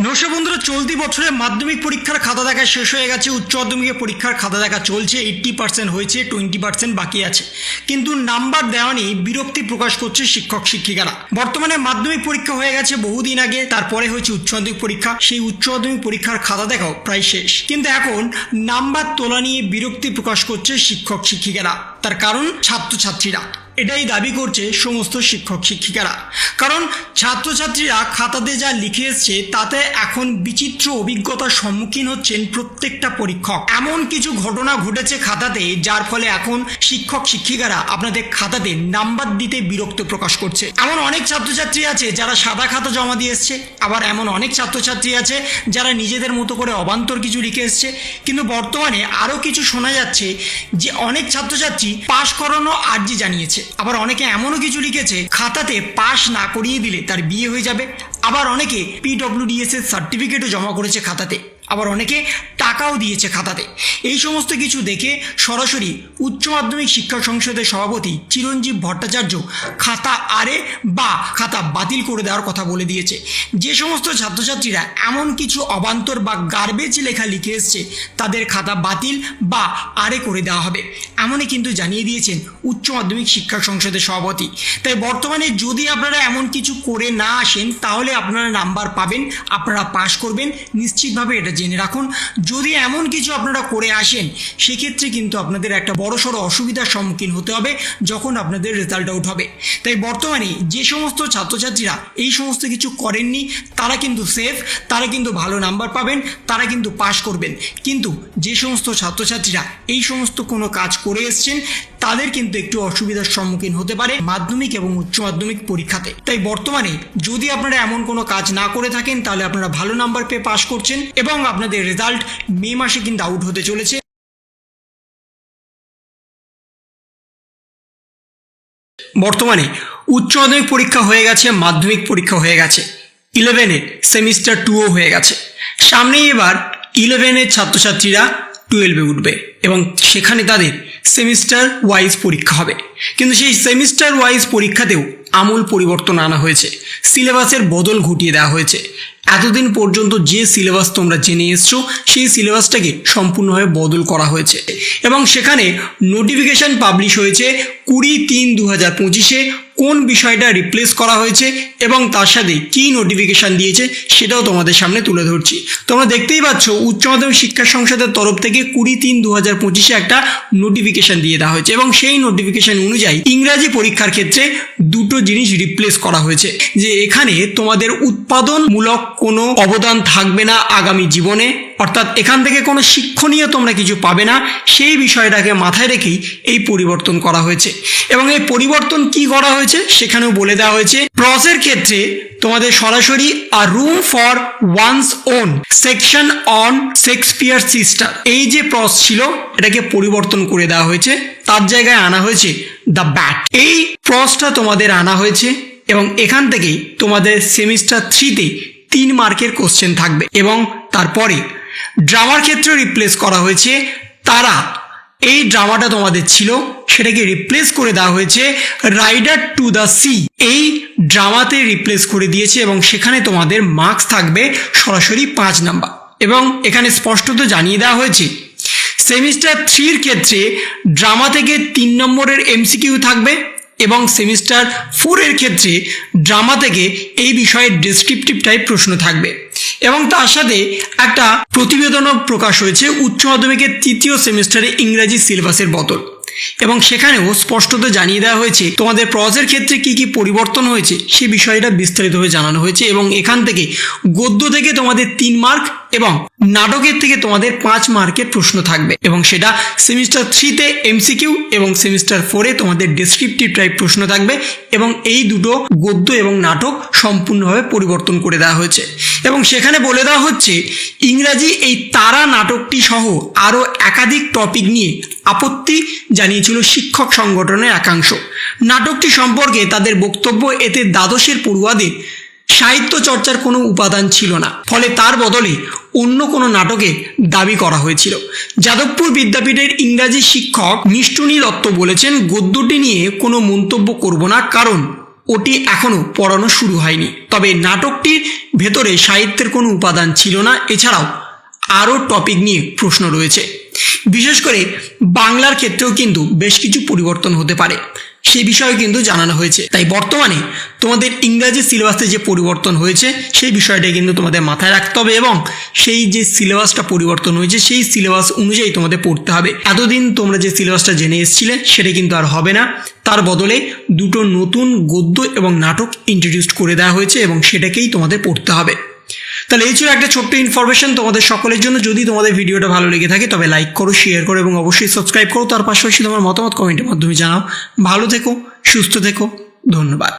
নমস্কার বন্ধুরা, চলতি বছরে মাধ্যমিক পরীক্ষার খাতা দেখা শেষ হয়ে গেছে। উচ্চ মাধ্যমিকের পরীক্ষার খাতা দেখা চলছে। 80% হয়েছে, 20% বাকি আছে। কিন্তু নাম্বার দেওয়া নিয়ে বিরক্তি প্রকাশ করছে শিক্ষক শিক্ষিকারা। বর্তমানে মাধ্যমিক পরীক্ষা হয়ে গেছে বহুদিন আগে, তারপরে হয়েছে উচ্চ মাধ্যমিক পরীক্ষা। সেই উচ্চ মাধ্যমিক পরীক্ষার খাতা দেখাও প্রায় শেষ, কিন্তু এখন নাম্বার তোলা নিয়ে বিরক্তি প্রকাশ করছে শিক্ষক শিক্ষিকারা। তার কারণ ছাত্রছাত্রীরা এটাই দাবি করছে সমস্ত শিক্ষক শিক্ষিকারা। কারণ ছাত্রছাত্রীরা খাতাতে যা লিখে এসছে তাতে এখন বিচিত্র অভিজ্ঞতার সম্মুখীন হচ্ছেন প্রত্যেকটা পরীক্ষক। এমন কিছু ঘটনা ঘটেছে খাতাতে, যার ফলে এখন শিক্ষক শিক্ষিকারা আপনাদের খাতাতে নাম্বার দিতে বিরক্ত প্রকাশ করছে। এমন অনেক ছাত্রছাত্রী আছে যারা সাদা খাতা জমা দিয়ে এসছে, আবার এমন অনেক ছাত্রছাত্রী আছে যারা নিজেদের মতো করে অবান্তর কিছু লিখে এসছে। কিন্তু বর্তমানে আরও কিছু শোনা যাচ্ছে যে অনেক ছাত্রছাত্রী পাশ করানো আর্জি জানিয়েছে। আবার অনেকে এমনও কিছু লিখেছে খাতাতে পাশ না করিয়ে দিলে তার বিয়ে হয়ে যাবে। আবার অনেকে PWDS এর সার্টিফিকেটও জমা করেছে খাতাতে, আবার অনেকে টাকাও দিয়েছে খাতাতে। এই সমস্ত কিছু দেখে সরাসরি উচ্চ মাধ্যমিক শিক্ষা সংসদের সভাপতি চিরঞ্জীব ভট্টাচার্য খাতা আরে বা খাতা বাতিল করে দেওয়ার কথা বলে দিয়েছে। যে সমস্ত ছাত্রছাত্রীরা এমন কিছু অবান্তর বা গার্বেজ লেখা লিখে এসছে তাদের খাতা বাতিল বা আরে করে দেওয়া হবে, এমনই কিন্তু জানিয়ে দিয়েছেন উচ্চ মাধ্যমিক শিক্ষা সংসদের সভাপতি। তাই বর্তমানে যদি আপনারা এমন কিছু করে না আসেন তাহলে আপনারা নাম্বার পাবেন, আপনারা পাশ করবেন নিশ্চিতভাবে, এটা জেনে রাখুন। যদি এমন কিছু আপনারা করে আসেন সেক্ষেত্রে কিন্তু আপনাদের একটা বড়সড় অসুবিধার সম্মুখীন হতে হবে যখন আপনাদের রেজাল্ট আউট হবে। তাই বর্তমানে যে সমস্ত ছাত্রছাত্রীরা এই সমস্ত কিছু করেননি তারা কিন্তু সেফ, তারা কিন্তু ভালো নাম্বার পাবেন, তারা কিন্তু পাশ করবেন। কিন্তু যে সমস্ত ছাত্রছাত্রীরা এই সমস্ত কোনো কাজ করে এসছেন তাদের কিন্তু একটু অসুবিধার সম্মুখীন হতে পারে মাধ্যমিক এবং উচ্চ মাধ্যমিক পরীক্ষাতে। তাই বর্তমানে যদি আপনারা এমন কোনো কাজ না করে থাকেন তাহলে আপনারা ভালো নাম্বার পেয়ে পাশ করছেন এবং আপনাদের রেজাল্ট মে মাসে কিন্তু আউট হতে চলেছে। বর্তমানে উচ্চ মাধ্যমিক পরীক্ষা হয়ে গেছে, মাধ্যমিক পরীক্ষা হয়ে গেছে, 11-এর সেমিস্টার 2ও হয়ে গেছে। সামনেই এবার 11-এর ছাত্রছাত্রীরা 12-এ উঠবে এবং সেখানে তাদের সেমিস্টার ওয়াইজ পরীক্ষা হবে। কিন্তু সেই সেমিস্টার ওয়াইজ পরীক্ষাতেও আমূল পরিবর্তন আনা হয়েছে, সিলেবাসের বদল ঘটিয়ে দেওয়া হয়েছে। এতদিন পর্যন্ত যে সিলেবাস তোমরা জেনে এসছো সেই সিলেবাসটাকে সম্পূর্ণভাবে বদল করা হয়েছে এবং সেখানে নোটিফিকেশন পাবলিশ হয়েছে 20-3-2025-এ কোন বিষয়টা রিপ্লেস করা হয়েছে এবং তার সাথে কী নোটিফিকেশান দিয়েছে সেটাও তোমাদের সামনে তুলে ধরছি। তোমরা দেখতেই পাচ্ছ উচ্চ মাধ্যমিক শিক্ষা সংসদের তরফ থেকে 20-3-2025-এ একটা নোটিফিকেশান দিয়ে দেওয়া হয়েছে এবং সেই নোটিফিকেশান অনুযায়ী ইংরাজি পরীক্ষার ক্ষেত্রে দুটো জিনিস রিপ্লেস করা হয়েছে। যে এখানে তোমাদের উৎপাদনমূলক কোনো অবদান থাকবে না আগামী জীবনে, অর্থাৎ এখান থেকে কোনো শিক্ষণীয় তোমরা কিছু পাবে না, সেই বিষয়টাকে মাথায় রেখেই এই পরিবর্তন করা হয়েছে। এবং এই পরিবর্তন কি করা হয়েছে সেখানেও বলে দেওয়া হয়েছে। প্রসের ক্ষেত্রে তোমাদের সরাসরি a room for one's own section on Shakespeare sister, এই যে প্রস ছিল এটাকে পরিবর্তন করে দেওয়া হয়েছে, তার জায়গায় আনা হয়েছে দ্য ব্যাট। এই প্রসটা তোমাদের আনা হয়েছে এবং এখান থেকেই তোমাদের সেমিস্টার 3-তে 3 মার্কের কোশ্চেন থাকবে। এবং তারপরে ড্রামার ক্ষেত্রে রিপ্লেস করা হয়েছে তারা, এই ড্রামাটা তোমাদের ছিল সেটাকে রিপ্লেস করে দেওয়া হয়েছে রাইডার টু দ্য সি, এই ড্রামাতে রিপ্লেস করে দিয়েছে এবং সেখানে তোমাদের মার্কস থাকবে সরাসরি 5 নাম্বার। এবং এখানে স্পষ্টত জানিয়ে দেওয়া হয়েছে সেমিস্টার 3-র ক্ষেত্রে ড্রামা থেকে 3 নম্বরের MCQ থাকবে এবং সেমিস্টার 4-এর ক্ষেত্রে ড্রামা থেকে এই বিষয়ে ডেসক্রিপটিভ টাইপ প্রশ্ন থাকবে। এবং তার সাথে একটা প্রতিবেদনও প্রকাশ হয়েছে উচ্চ মাধ্যমিকের 3য় সেমিস্টারে ইংরাজি সিলেবাসের বদল এবং সেখানেও স্পষ্টত জানিয়ে দেওয়া হয়েছে তোমাদের প্রসের ক্ষেত্রে কি কি পরিবর্তন হয়েছে সে বিষয়টা বিস্তারিতভাবে জানানো হয়েছে। এবং এখান থেকে গদ্য থেকে তোমাদের 3 মার্ক এবং নাটকের থেকে তোমাদের 5 মার্কের প্রশ্ন থাকবে এবং সেটা সেমিস্টার 3-তে MCQ এবং সেমিস্টার 4-এ তোমাদের ডেসক্রিপটিভ টাইপ প্রশ্ন থাকবে। এবং এই দুটো গদ্য এবং নাটক সম্পূর্ণভাবে পরিবর্তন করে দেওয়া হয়েছে এবং সেখানে বলে দেওয়া হচ্ছে ইংরাজি এই তারা নাটকটি সহ আরও একাধিক টপিক নিয়ে আপত্তি জানিয়েছিল শিক্ষক সংগঠনের একাংশ। নাটকটি সম্পর্কে তাদের বক্তব্য, এতে দ্বাদশের পড়ুয়াদের সাহিত্য চর্চার কোনো উপাদান ছিল না, ফলে তার বদলে অন্য কোনো নাটকে দাবি করা হয়েছিল। যাদবপুর বিদ্যাপীঠের ইংরাজি শিক্ষক মিষ্টনী দত্ত বলেছেন, গদ্যটি নিয়ে কোনো মন্তব্য করব না, কারণ ওটি এখনও পড়ানো শুরু হয়নি। তবে নাটকটির ভেতরে সাহিত্যের কোনো উপাদান ছিল না। এছাড়াও আরও টপিক নিয়ে প্রশ্ন রয়েছে। বিশেষ করে বাংলার ক্ষেত্রেও কিন্তু বেশ কিছু পরিবর্তন হতে পারে, সেই বিষয়ে কিন্তু জানানো হয়েছে। তাই বর্তমানে তোমাদের ইংরাজি সিলেবাসে যে পরিবর্তন হয়েছে সেই বিষয়টা কিন্তু তোমাদের মাথায় রাখতে হবে এবং সেই যে সিলেবাসটা পরিবর্তন হয়েছে সেই সিলেবাস অনুযায়ী তোমাদের পড়তে হবে। এতদিন তোমরা যে সিলেবাসটা জেনে এসেছিলে সেটা কিন্তু আর হবে না। তার বদলে দুটো নতুন গদ্য এবং নাটক ইন্ট্রোডিউস করে দেওয়া হয়েছে এবং সেটাকেই তোমাদের পড়তে হবে। তাহলে এই ছিল একটা ছোট্ট ইনফরমেশন তোমাদের সকলের জন্য। যদি তোমাদের ভিডিওটা ভালো লেগে থাকে তবে লাইক করো, শেয়ার করো এবং অবশ্যই সাবস্ক্রাইব করো। তার পাশাপাশি তোমার মতামত কমেন্টের মাধ্যমে জানাও। ভালো থেকো, সুস্থ থেকো, ধন্যবাদ।